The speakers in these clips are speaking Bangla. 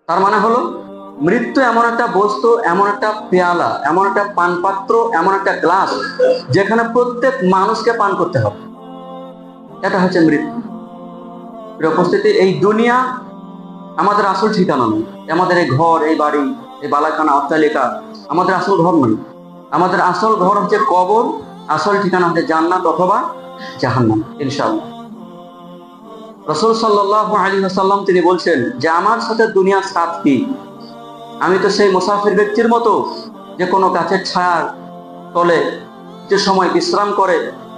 তার মানে হলো মৃত্যু এমন একটা বস্তু, এমন একটা পেয়ালা, এমন একটা পানপাত্র, এমন একটা গ্লাস যেখানে প্রত্যেক মানুষকে পান করতে হবে। এটা হচ্ছে মৃত্যু। প্রিয় উপস্থিতি, এই দুনিয়া আমাদের আসল ঠিকানা নয়। আমাদের এই ঘর, এই বাড়ি, এই বালাখানা, অট্টালিকা আমাদের আসল ঘর নয়। আমাদের আসল ঘর হচ্ছে কবর, আসল ঠিকানা হচ্ছে জান্নাত অথবা জাহান্নাম ইনশাআল্লাহ। রাসূল সাল্লাল্লাহু আলাইহি ওয়াসাল্লাম তিনি বলছেন যে আমার সাথে দুনিয়ার সাথ কি? আমি তো সেই মুসাফির ব্যক্তির মতো যে কোনো গাছের ছায়ার তলে কিছু সময় বিশ্রাম করে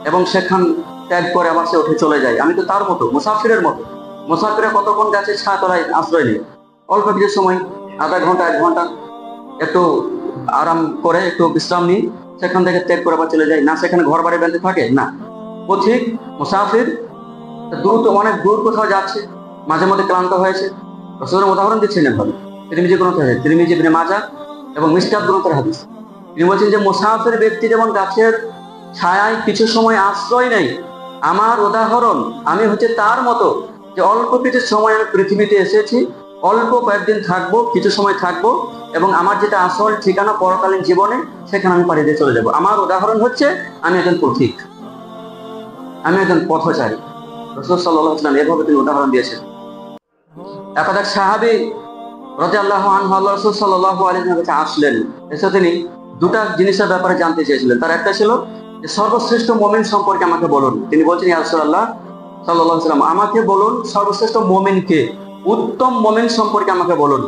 এবং সেখান ত্যাগ করে আবার সে উঠে চলে যায়। আমি তো তার মতো, মুসাফিরের মতো। মুসাফিরে কতক্ষণ গাছের ছায়া তলায় আশ্রয় নেই, অল্প কিছু সময়, আধা ঘন্টা 1 ঘন্টা একটু আরাম করে একটু বিশ্রাম নিই, সেখান থেকে ত্যাগ করে আবার চলে যায়। না সেখানে ঘর বাড়ি বেঁধে থাকে, না, পথিক মুসাফির দ্রুত অনেক দূর কোথাও যাচ্ছে, মাঝে মধ্যে ক্লান্ত হয়েছে। রাসূলের উদাহরণ দিচ্ছেন এভাবে, তিরমিজি গ্রন্থে, তিরমিজি ইবনে মাজাহ এবং মিশকাত গ্রন্থের হাদিস। তিনি বলছেন যে মুসাফির ব্যক্তি যেমন গাছের ছায়ায় কিছু সময় আশ্রয় নেই, আমার উদাহরণ আমি হচ্ছে তার মতো, যে অল্প কিছু সময় আমি পৃথিবীতে এসেছি, অল্প কয়েকদিন থাকবো, কিছু সময় থাকবো, এবং আমার যেটা আসল ঠিকানা পরকালীন জীবনে, সেখানে আমি পাড়ি দিয়ে চলে যাব। আমার উদাহরণ হচ্ছে আমি একজন পথিক, আমি একজন পথচারী। রাসূল সাল্লাল্লাহু আলাইহি ওয়াসাল্লাম এভাবে তিনি উদাহরণ দিয়েছেন। এক সাহাবী রাদিয়াল্লাহু আনহু আল্লাহ রাসূল সাল্লাল্লাহু আলাইহি ওয়াসাল্লামের কাছে আসলেন। এসে তিনি দুটা জিনিসের ব্যাপারে জানতে চেয়েছিলেন। তার একটা ছিল যে সর্বশ্রেষ্ঠ মুমিন সম্পর্কে আমাকে বলুন। তিনি বলছেন, ইয়া রাসূলুল্লাহ সাল্লাল্লাহু আলাইহি ওয়াসাল্লাম, আমাকে বলুন সর্বশ্রেষ্ঠ মুমিন কে, উত্তম মুমিন সম্পর্কে আমাকে বলুন।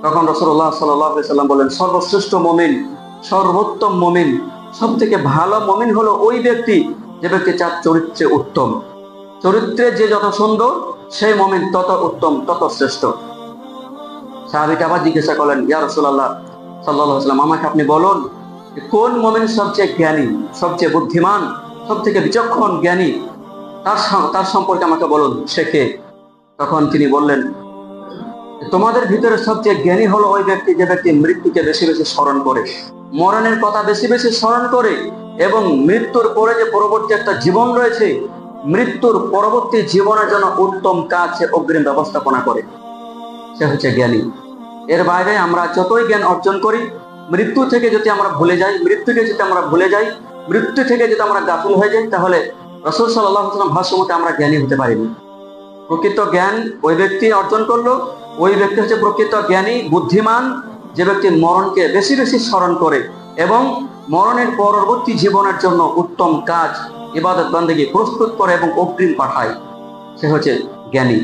তখন রাসূলুল্লাহ সাল্লাল্লাহু আলাইহি ওয়াসাল্লাম বলেন, সর্বশ্রেষ্ঠ মুমিন, সর্বোত্তম মুমিন, সবথেকে ভালো মুমিন হলো ওই ব্যক্তি যে ব্যক্তি যার চরিত্রে উত্তম। চরিত্রে যে যত সুন্দর, সেই মুমিন তত উত্তম, তত শ্রেষ্ঠ। সাহাবীকে আবার জিজ্ঞাসা করলেন, ইয়া রাসূলুল্লাহ সাল্লাল্লাহু আলাইহি ওয়াসাল্লাম, আমাকে আপনি বলুন কোন মুমিন সবচেয়ে জ্ঞানী, সবচেয়ে বুদ্ধিমান, সবথেকে বিচক্ষণ জ্ঞানী, তার সম্পর্কে আমাকে বলুন, সে কে? তখন তিনি বললেন, তোমাদের ভিতরে সবচেয়ে জ্ঞানী হলো ওই ব্যক্তি যে ব্যক্তি মৃত্যুকে বেশি বেশি স্মরণ করে, মরণের কথা বেশি বেশি স্মরণ করে, এবং মৃত্যুর পরে যে পরবর্তী একটা জীবন রয়েছে, মৃত্যুর পরবর্তী জীবনের জন্য উত্তম কাজ সে অগ্রিম ব্যবস্থাপনা করে, সে হচ্ছে জ্ঞানী। এর বাইরে আমরা যতই জ্ঞান অর্জন করি, মৃত্যু থেকে যদি আমরা ভুলে যাই, মৃত্যু থেকে যদি আমরা গাফিল হয়ে যাই, তাহলে রাসূল সাল্লাল্লাহু আলাইহি ওয়াসাল্লাম ভাষ্যমতে আমরা জ্ঞানী হতে পারিনি। প্রকৃত জ্ঞান ওই ব্যক্তি অর্জন করলো, ওই ব্যক্তি হচ্ছে প্রকৃত জ্ঞানী, বুদ্ধিমান, যে ব্যক্তি মরণকে বেশি বেশি স্মরণ করে এবং মরণের পরবর্তী জীবনের জন্য উত্তম কাজ, ইবাদত বন্দেগী প্রস্তুত করে এবং অগ্রিম পাঠায়, সে হচ্ছে জ্ঞানী।